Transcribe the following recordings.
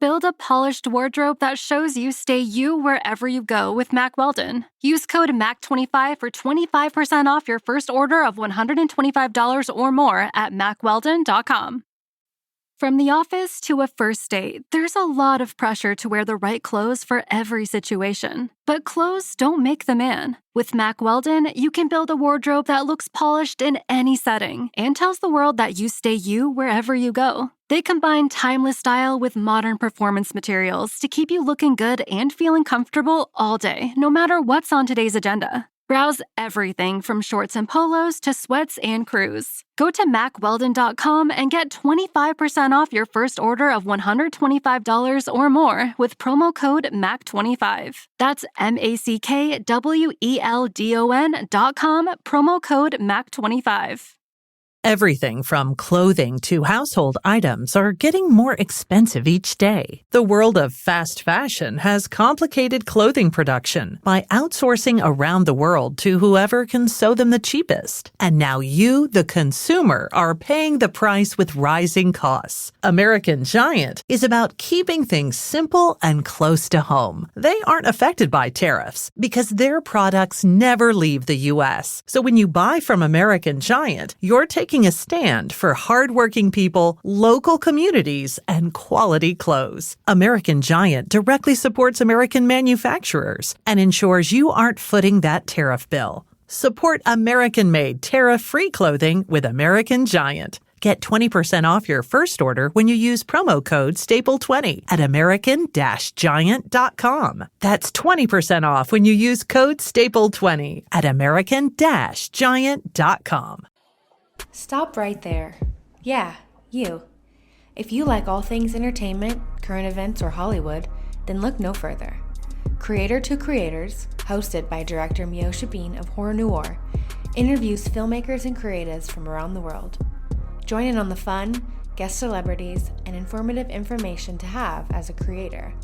Build a polished wardrobe that shows you stay you wherever you go with Mack Weldon. Use code MAC25 for 25% off your first order of $125 or more at MackWeldon.com. From the office to a first date, there's a lot of pressure to wear the right clothes for every situation. But clothes don't make the man. With Mack Weldon, you can build a wardrobe that looks polished in any setting and tells the world that you stay you wherever you go. They combine timeless style with modern performance materials to keep you looking good and feeling comfortable all day, no matter what's on today's agenda. Browse everything from shorts and polos to sweats and crews. Go to MackWeldon.com and get 25% off your first order of $125 or more with promo code MAC25. That's MackWeldon.com, promo code MAC25. Everything from clothing to household items are getting more expensive each day. The world of fast fashion has complicated clothing production by outsourcing around the world to whoever can sew them the cheapest. And now you, the consumer, are paying the price with rising costs. American Giant is about keeping things simple and close to home. They aren't affected by tariffs because their products never leave the U.S. So when you buy from American Giant, you're taking a stand for hardworking people, local communities, and quality clothes. American Giant directly supports American manufacturers and ensures you aren't footing that tariff bill. Support American-made, tariff-free clothing with American Giant. Get 20% off your first order when you use promo code STAPLE20 at American-Giant.com. That's 20% off when you use code STAPLE20 at American-Giant.com. Stop right there. Yeah, you. If you like all things entertainment, current events, or Hollywood, then look no further. Creator to Creators, hosted by director Meosha of Horror Noir, interviews filmmakers and creatives from around the world. Join in on the fun, guest celebrities, and informative information to have as a creator.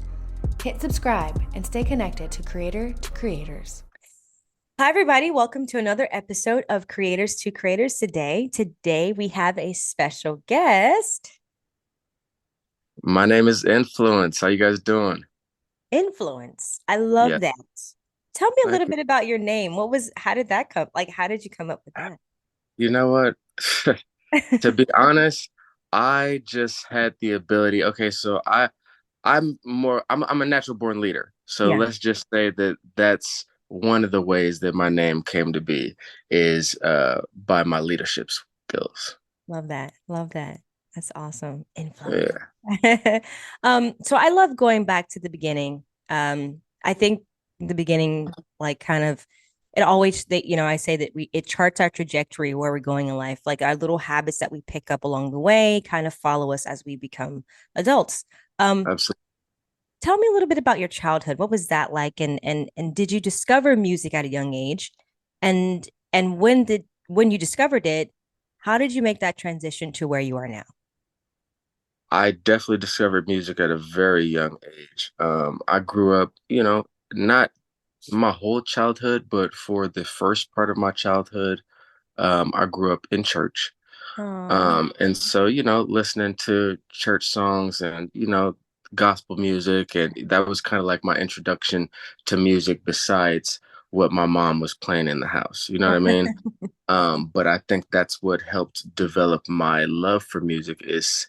Hit subscribe and stay connected to Creator to Creators. Hi, everybody. Welcome to another episode of Creators to Creators Today, we have a special guest. My name is Influence. How you guys doing? Influence. I love that. Tell me a little bit about your name. How did that come? How did you come up with that? You know what? To be honest, I just had the ability. Okay, so I'm a natural born leader. So let's just say that that's one of the ways that my name came to be is by my leadership skills. Love that. That's awesome. Influence. Yeah. So I love going back to the beginning. I think the beginning, it always, I say that it charts our trajectory where we're going in life. Like our little habits that we pick up along the way kind of follow us as we become adults. Absolutely. Tell me a little bit about your childhood. What was that like? And did you discover music at a young age? And when you discovered it, how did you make that transition to where you are now? I definitely discovered music at a very young age. I grew up, not my whole childhood, but for the first part of my childhood, I grew up in church. And so, listening to church songs and, gospel music, and that was kind of like my introduction to music besides what my mom was playing in the house, you know what I mean? But I think that's what helped develop my love for music is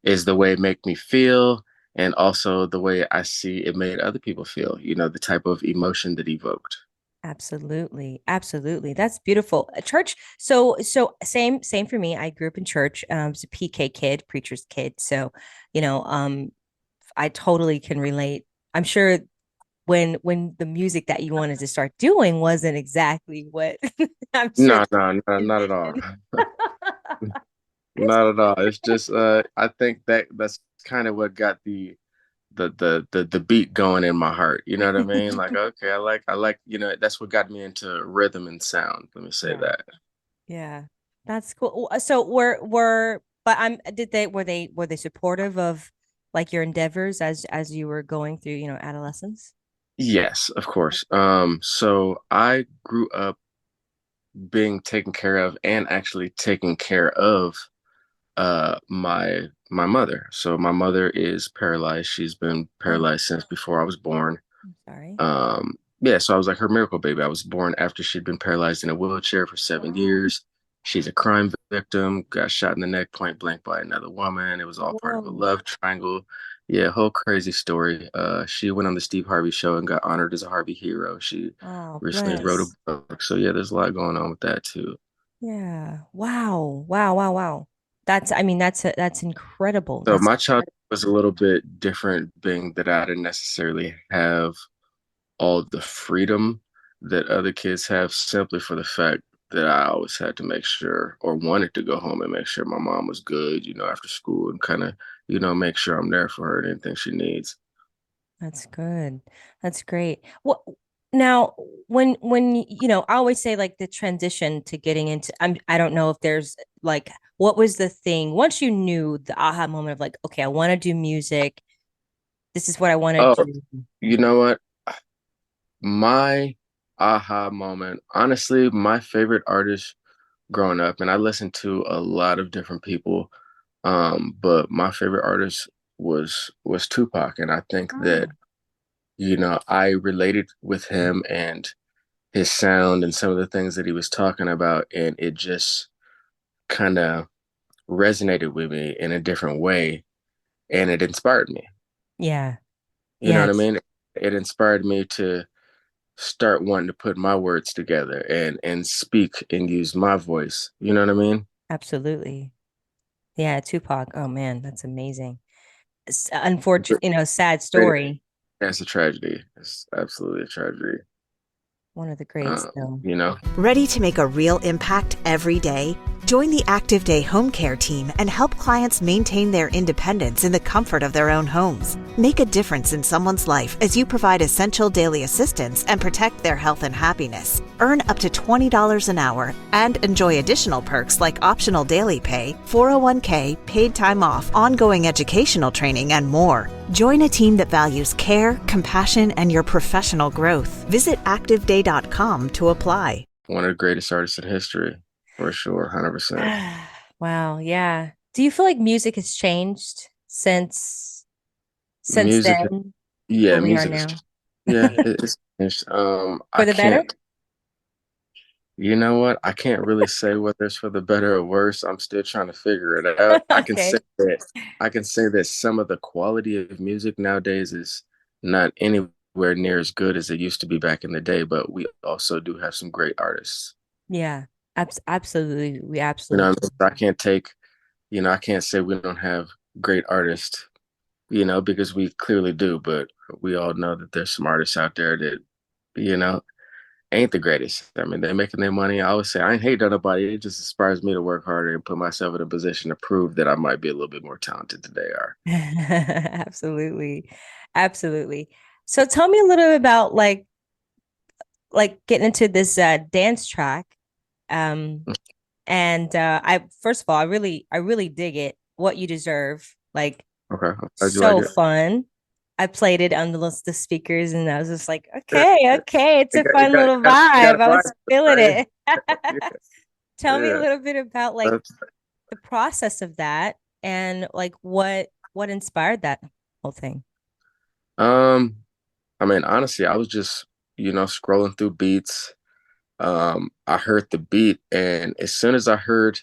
the way it made me feel, and also the way I see it made other people feel, the type of emotion that evoked. Absolutely. That's beautiful. Church. So same for me. I grew up in church. I was a PK kid, preacher's kid. So, I totally can relate. I'm sure when the music that you wanted to start doing wasn't exactly what I'm sure. No, not at all. Not at all. It's just I think that's kind of what got the beat going in my heart. You know what I mean? Like, okay, I like, that's what got me into rhythm and sound. Let me say that. Yeah, that's cool. So were they supportive of like your endeavors as you were going through, adolescence? Yes, of course. So I grew up being taken care of and actually taking care of My mother. So my mother is paralyzed. She's been Oh, paralyzed since before I was born. I'm sorry. Yeah, so I was like her miracle baby. I was born after she'd been paralyzed in a wheelchair for 7 years. She's a crime victim, got shot in the neck point blank by another woman. It was all part of a Whoa. love triangle. Yeah, whole crazy story. She went on the Steve Harvey show and got honored as a Harvey hero. She Oh, recently wrote a bless. book. So yeah, there's a lot going on with that too. Yeah. Wow. Wow. Wow. Wow. I mean, that's incredible. So That's my childhood was a little bit different, being that I didn't necessarily have all the freedom that other kids have, simply for the fact that I always had to make sure, or wanted to go home and make sure my mom was good, after school, and kind of, make sure I'm there for her and anything she needs. That's good. That's great. What now when I always say like the transition to getting into I don't know if there's like what was the thing once you knew the aha moment of like, okay, I want to do music. This is what I want to Oh, do. you know what? My aha moment, honestly, my favorite artist growing up, and I listened to a lot of different people, but my favorite artist was Tupac, and I think that Oh, I related with him and his sound and some of the things that he was talking about, and it just kind of resonated with me in a different way, and it inspired me. yeah. You know what I Yes, mean? It inspired me to start wanting to put my words together and speak and use my voice. You know what I mean? absolutely. Yeah, Tupac. Oh man, that's amazing. Unfortunate, sad Great. story. That's a tragedy. It's absolutely a tragedy. One of the greats, though. You know? Ready to make a real impact every day? Join the Active Day Home Care team and help clients maintain their independence in the comfort of their own homes. Make a difference in someone's life as you provide essential daily assistance and protect their health and happiness. Earn up to $20 an hour and enjoy additional perks like optional daily pay, 401k, paid time off, ongoing educational training, and more. Join a team that values care, compassion, and your professional growth. Visit activeday.com to apply. One of the greatest artists in history, for sure, 100%. Wow, yeah. Do you feel like music has changed since Music, then, yeah, where we are music is, now? yeah, it's changed. I For the better? can't, you know what? I can't really say whether it's for the better or worse. I'm still trying to figure it out. Okay. I can say that some of the quality of music nowadays is not anywhere near as good as it used to be back in the day, but we also do have some great artists. Yeah, absolutely. We You know absolutely. what I mean? I can't take, I can't say we don't have great artists, because we clearly do, but we all know that there's some artists out there that, you know, ain't the greatest. I mean, they're making their money. I always say I ain't hate on nobody. It just inspires me to work harder and put myself in a position to prove that I might be a little bit more talented than they are. Absolutely. Absolutely. So tell me a little bit about like getting into this dance track. Um and I first of all, I really dig it. What you deserve. Like Okay, I'm glad you like so it. fun. I played it on the speakers and I was just like, Yeah, okay, okay, it's a fun little you got vibe. to I vibe, was feeling right? it. Tell me a Yeah. little bit about like That's, the process of that and like what inspired that whole thing. um, I mean, honestly, I was just, scrolling through beats. I heard the beat, and as soon as I heard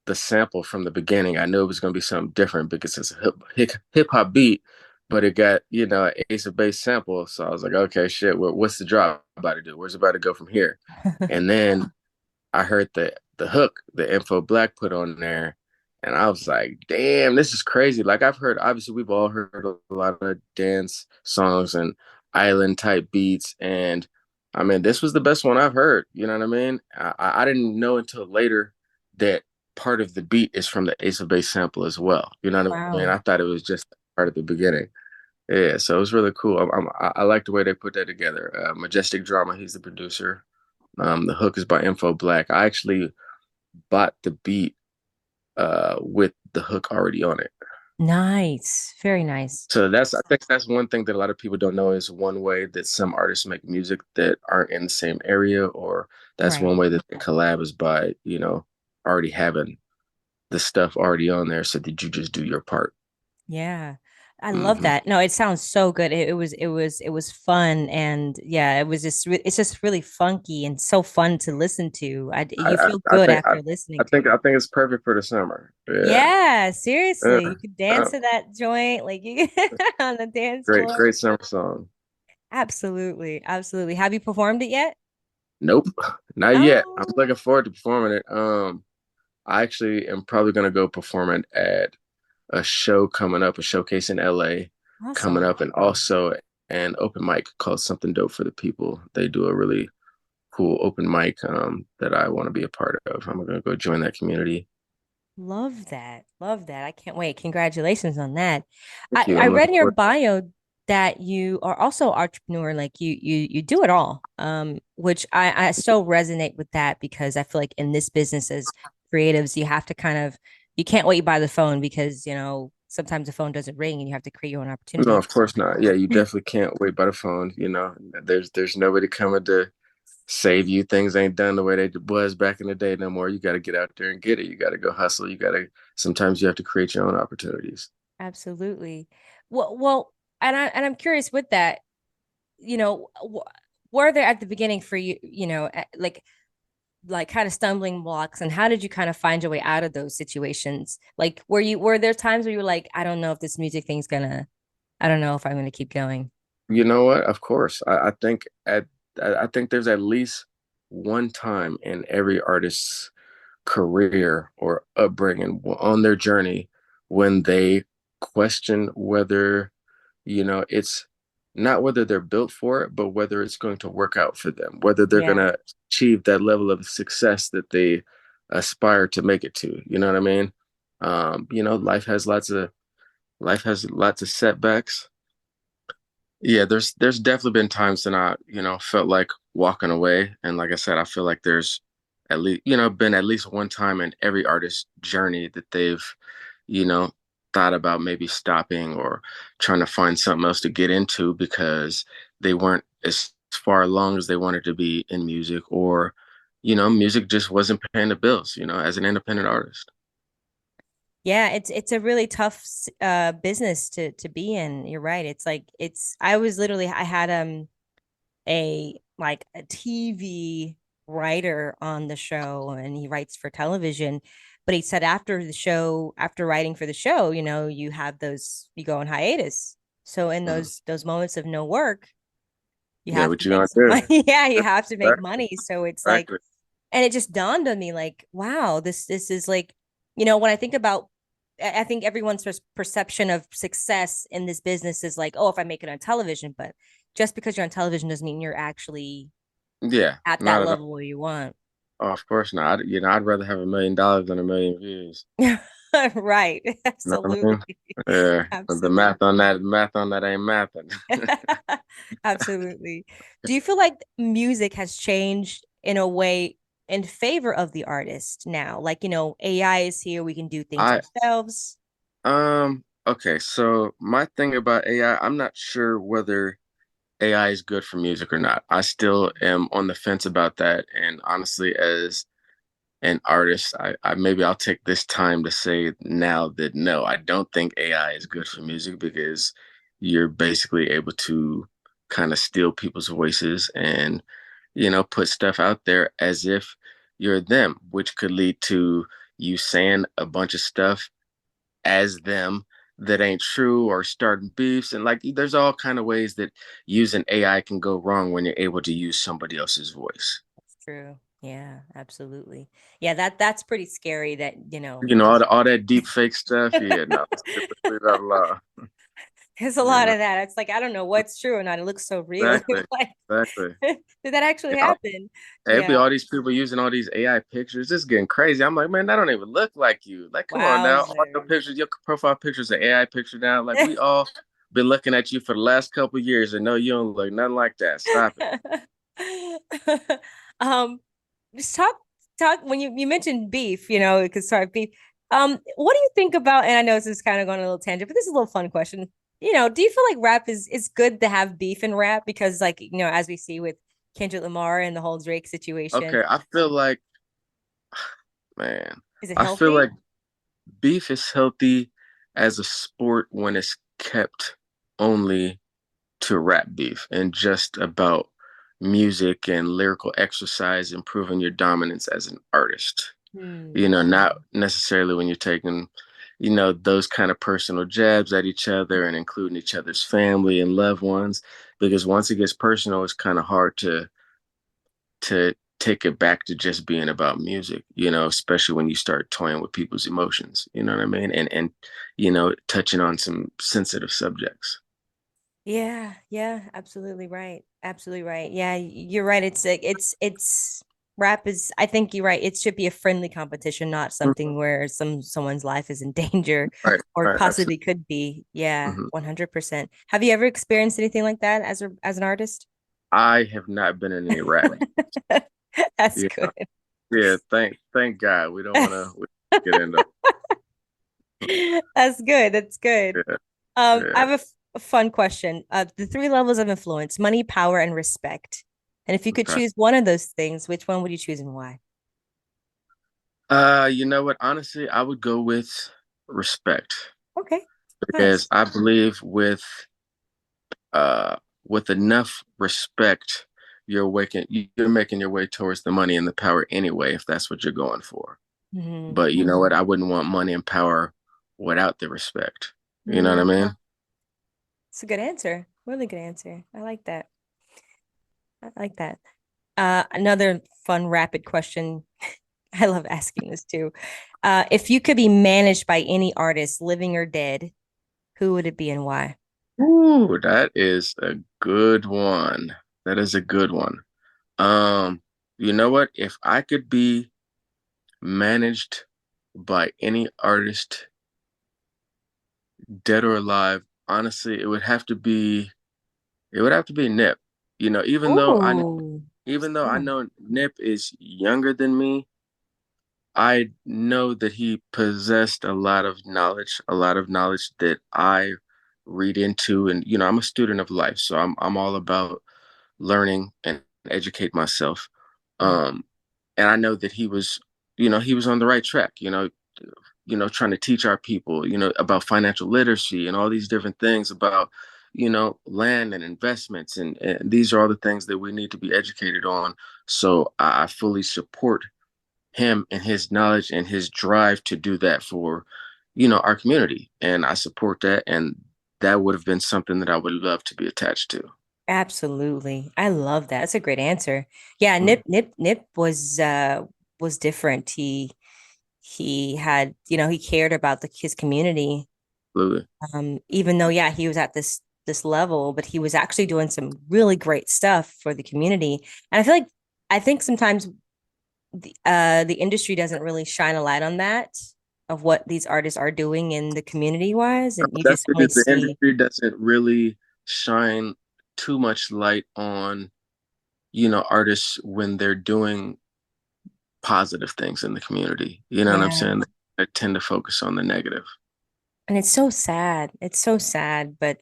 the sample from the beginning, I knew it was going to be something different because it's a hip hop beat, but it got, an Ace of Base sample. So I was like, okay, shit, what's the drop about to do? Where's it about to go from here? And then I heard the hook, the Info Black put on there, and I was like, damn, this is crazy. Like I've heard, obviously we've all heard a lot of dance songs and island type beats, and I mean this was the best one I've heard. You know what I mean? I didn't know until later that part of the beat is from the Ace of Base sample as well. You know what I mean? Wow. I thought it was just part of the beginning. Yeah, so it was really cool. I like the way they put that together. Majestic Drama, he's the producer. The hook is by Info Black. I actually bought the beat with the hook already on it. Nice. Very nice. So I think that's one thing that a lot of people don't know is one way that some artists make music that aren't in the same area, or that's Right. one way that they collab is by, already having the stuff already on there so that you just do your part. Yeah. I love Hmm. that. No, it sounds so good. It was fun, and yeah, it's just really funky and so fun to listen to. I, You I, feel I good think after listening to it. I think it's perfect for the summer. Yeah. Yeah, Uh, seriously. You could dance uh, to that joint like you on the dance great, floor. great summer song. Absolutely. Absolutely. Have you performed it yet? Nope, not yet. I'm Oh, looking forward to performing it. I actually am probably gonna go perform it at a show coming up, a showcase in LA coming awesome. up, and also an open mic called Something Dope for the People. They do a really cool open mic that I want to be a part of. I'm gonna go join that community. Love that. Love that. I can't wait. Congratulations on that. Thank you. I I'm read looking in your forward. bio that you are also entrepreneur, like you do it all. Which I so resonate with that because I feel like in this business as creatives, you have to kind of you can't wait by the phone because sometimes the phone doesn't ring and you have to create your own No, opportunity. of course not. Yeah, you definitely can't wait by the phone. There's nobody coming to save you. Things ain't done the way they was back in the day no more. You got to get out there and get it. You got to go hustle. Sometimes you have to create your own opportunities. Absolutely. Well, and I'm curious with that, were there at the beginning for you, like kind of stumbling blocks, and how did you kind of find your way out of those situations? Like, were there times where you were like, I don't know if this music thing's gonna, I don't know if I'm gonna keep going. You know what? Of course. I think there's at least one time in every artist's career or upbringing on their journey when they question whether, it's not whether they're built for it, but whether it's going to work out for them, whether they're going Yeah. to achieve that level of success that they aspire to make it to. You know what I mean? Life has lots of setbacks. Yeah, there's definitely been times that I, felt like walking away. And like I said, I feel like there's at least, been at least one time in every artist's journey that they've, you know, thought about maybe stopping or trying to find something else to get into because they weren't as far along as they wanted to be in music, or, music just wasn't paying the bills, as an independent artist. Yeah, it's a really tough business to be in. You're right. It's like I was literally I had a TV writer on the show, and he writes for television, but he said after the show, after writing for the show, you have you go on hiatus. So in Mhm. those moments of no work, you Yeah, have what to you make gonna some do? money. Yeah, you have to make Exactly. money. So it's like, Exactly. and it just dawned on me like, wow, this is like, when I think about, I think everyone's perception of success in this business is like, oh, if I make it on television, but just because you're on television doesn't mean you're actually Yeah, at that not at all. level where you want. Oh, of course not. I'd rather have $1 million than 1 million views. Right. You know what I mean? Absolutely. Yeah, but Absolutely. the math on that ain't mathing. Absolutely. Do you feel like music has changed in a way in favor of the artist now? Like, AI is here, we can do things I ourselves. okay, so my thing about AI, I'm not sure whether AI is good for music or not. I still am on the fence about that. And honestly, as an artist, I maybe I'll take this time to say now that no, I don't think AI is good for music because you're basically able to kind of steal people's voices and, put stuff out there as if you're them, which could lead to you saying a bunch of stuff as them that ain't true or starting beefs. And like there's all kind of ways that using AI can go wrong when you're able to use somebody else's voice. That's true. Yeah, absolutely. Yeah, that's pretty scary that, All that deep fake stuff. Yeah, no, let's leave that alone. there's a You lot know, of that. It's like, I don't know what's true or not. It looks so real. exactly, Like, exactly. did that actually Yeah, happen? it'd be Yeah. all these people using all these AI pictures. This is getting crazy. I'm like, man, that don't even look like you. Like, come on now. All your Wowzers. pictures, your profile pictures, an AI picture now. Like, we all been looking at you for the last couple of years and no, you don't look nothing like that. Stop it. um, just talk when you mentioned beef, because sorry, beef. What do you think about, and I know this is kind of going a little tangent, but this is a little fun question. Do you feel like rap is good to have beef in rap? Because like, as we see with Kendrick Lamar and the whole Drake situation, Okay, I feel like, man, is it I feel like healthy? beef is healthy as a sport when it's kept only to rap beef and just about music and lyrical exercise, improving your dominance as an artist. Hmm. You know, not necessarily when you're taking, those kind of personal jabs at each other and including each other's family and loved ones. Because once it gets personal, it's kind of hard to take it back to just being about music, especially when you start toying with people's emotions, you know what I mean? And touching on some sensitive subjects. Yeah, yeah, absolutely right. Absolutely right. Yeah, you're right. It's like it's rap is I think you're right. It should be a friendly competition, not Mhm. something where someone's life is in danger Right, or right, possibly absolutely. could be. Yeah, Hmm. 100%. Have you ever experienced anything like that as an artist? I have not been in any rap. That's Yeah, good. yeah. Thank God. We don't want to get into. That's good. That's good. Yeah, I yeah. have a fun question. The three levels of influence: money, power, and respect. And if you could Okay. choose one of those things, which one would you choose and why? You know what? Honestly, I would go with respect Okay, because nice. I believe uh with enough respect, you're making your way towards the money and the power anyway, if that's what you're going for. Hmm. But you know what? I wouldn't want money and power without the respect. You know what I mean? It's a good answer. Really good answer. I like that. I like that. Another fun, rapid question. I love asking this too. If you could be managed by any artist, living or dead, who would it be and why? Ooh, that is a good one. That is a good one. Um, you know what? If I could be managed by any artist, dead or alive, honestly, it would have to be Nip. You know, Oh, even though I yeah. know Nip is younger than me, I know that he possessed a lot of knowledge that I read into, and I'm a student of life, so I'm all about learning and educate myself. Mm. Um, and I know that he was on the right track, trying to teach our people, about financial literacy and all these different things about, land and investments. And these are all the things that we need to be educated on. So I fully support him and his knowledge and his drive to do that for, our community. And I support that. And that would have been something that I would love to be attached to. Absolutely. I love that. That's a great answer. Yeah, Mm, Nip was different. He had, he cared about his community. absolutely. Even though, yeah, he was at this level, but he was actually doing some really great stuff for the community. And I think sometimes the industry doesn't really shine a light on that of what these artists are doing in the community wise, and you That's just only because the see. industry doesn't really shine too much light on, artists when they're doing positive things in the community. You know what I'm Yeah. saying? They tend to focus on the negative. And it's so sad. It's so sad, but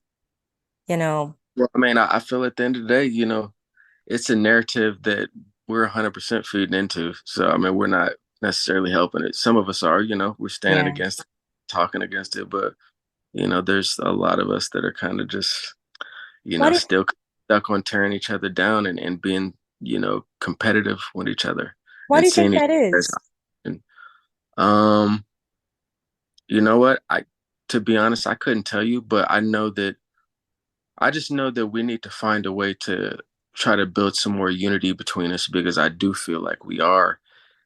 you know, Well, I mean, I feel at the end of the day, it's a narrative that we're 100% feeding into. So, I mean, we're not necessarily helping it. Some of us are, we're standing yeah. against it, talking against it, but, there's a lot of us that are kind of just, Why do still stuck on tearing each other down and being, competitive with each other why and do you seeing think each that other as is? option. Um, you know what? To be honest, I couldn't tell you, but I just know that we need to find a way to try to build some more unity between us because I do feel like we are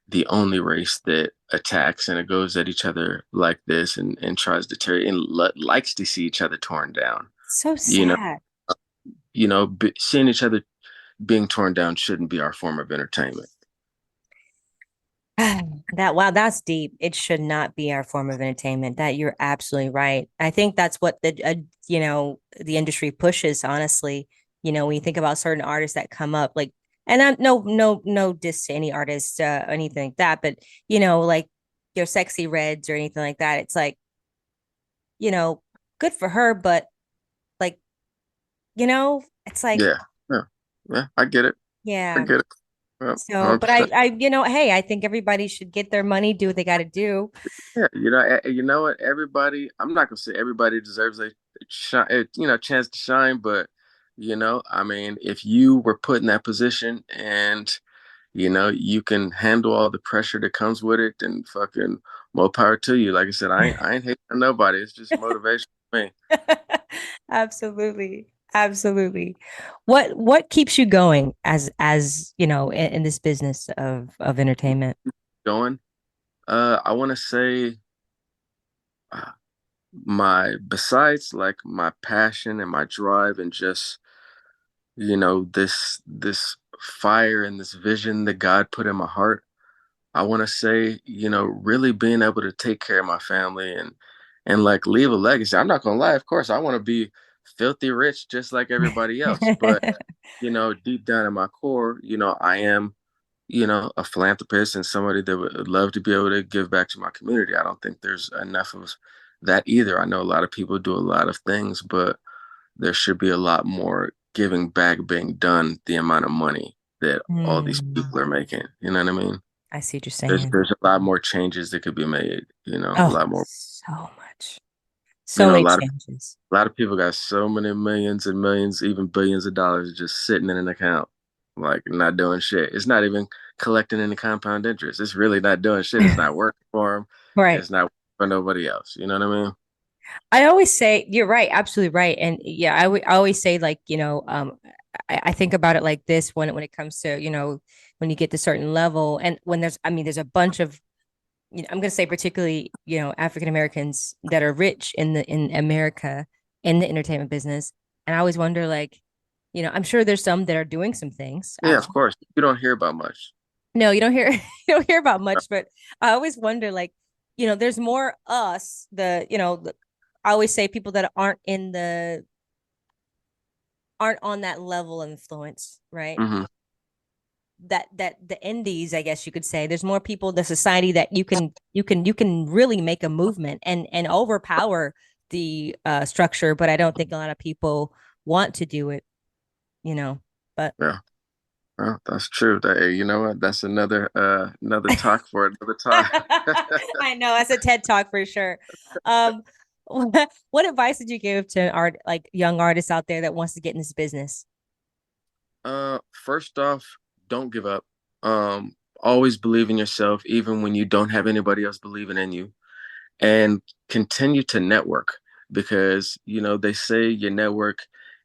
the only race that attacks and it goes at each other like this and tries to tear and likes to see each other torn down. So You know, sad. seeing each other being torn down shouldn't be our form of entertainment. That wow, that's deep. It should not be our form of entertainment. That you're absolutely right. I think that's what the industry pushes. Honestly, when you think about certain artists that come up, like, and I'm no diss to any artist, or anything like that, but like your Sexy Reds or anything like that. It's like you know, good for her, but like it's like Yeah, yeah, yeah. I get it. I yeah, get it. Well, So, but 100%. hey, I think everybody should get their money, do what they got to do. Yeah, you know what? Everybody, I'm not gonna say everybody deserves a shine, chance to shine, but I mean, if you were put in that position and you can handle all the pressure that comes with it, then fucking more power to you. Like I said, I ain't hating on nobody. It's just motivation for me. Absolutely. Absolutely. What keeps you going as in this business of entertainment? Going, I want to say, uh, my besides like my passion and my drive and just this fire and this vision that God put in my heart. I want to say, really being able to take care of my family and like leave a legacy. I'm not gonna lie, of course, I want to be filthy rich just like everybody else, but deep down in my core, I am, a philanthropist and somebody that would love to be able to give back to my community. I don't think there's enough of that either. I know a lot of people do a lot of things, but there should be a lot more giving back being done the amount of money that all these Hmm. people are making. You know what I mean? I see what you're There's saying. there's a lot more changes that could be made, a Oh, lot more. so much. So A many lot of changes. a lot of people got so many millions and millions, even billions of dollars just sitting in an account, like not doing shit. It's not even collecting any compound interest. It's really not doing shit. It's not working for them. Right. It's not working for nobody else. You know what I mean? I always say you're right, absolutely right. And yeah, I always say like, I think about it like this when it comes to, when you get to a certain level and when there's a bunch of, I'm going to say particularly, African Americans that are rich in America in the entertainment business. And I always wonder like, I'm sure there's some that are doing some things. Yeah, of course. You don't hear about much. No, you don't hear you don't hear about much, but I always wonder like, there's more us, I always say people that aren't on that level of influence, right? Hmm. That the indies, I guess you could say, there's more people in the society that you can really make a movement and overpower the structure, but I don't think a lot of people want to do it, but Yeah. Well, that's true. You know what? That's another talk for another time. I know that's a TED talk for sure. um what advice did you give to an art like young artists out there that wants to get in this business? First off, don't give up. Always believe in yourself, even when you don't have anybody else believing in you, and continue to network because they say your network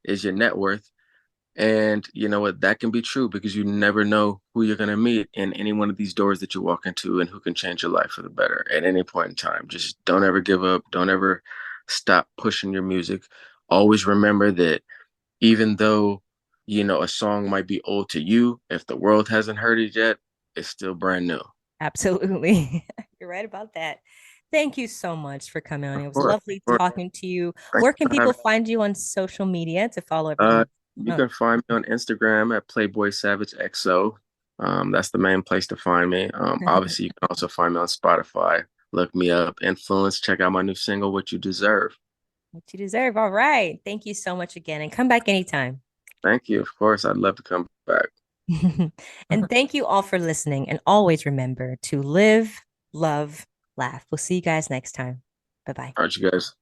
is your net worth. And you know what? That can be true because you never know who you're going to meet in any one of these doors that you walk into and who can change your life for the better at any point in time. Just don't ever give up. Don't ever stop pushing your music. Always remember that even though, a song might be old to you, if the world hasn't heard it yet, it's still brand new. Absolutely. You're right about that. Thank you so much for coming on. Of It was course. lovely Of course. talking to you. Thank Where you can for people having find you on social media to follow Uh, everything? you Oh, can find me on Instagram at Playboy Savage XO. That's the main place to find me. Obviously, you can also find me on Spotify. Look me up. Influence. Check out my new single, "What You Deserve." what you deserve. All right. Thank you so much again and come back anytime. Thank you. Of course, I'd love to come back. And thank you all for listening. And always remember to live, love, laugh. We'll see you guys next time. Bye bye. All right, you guys.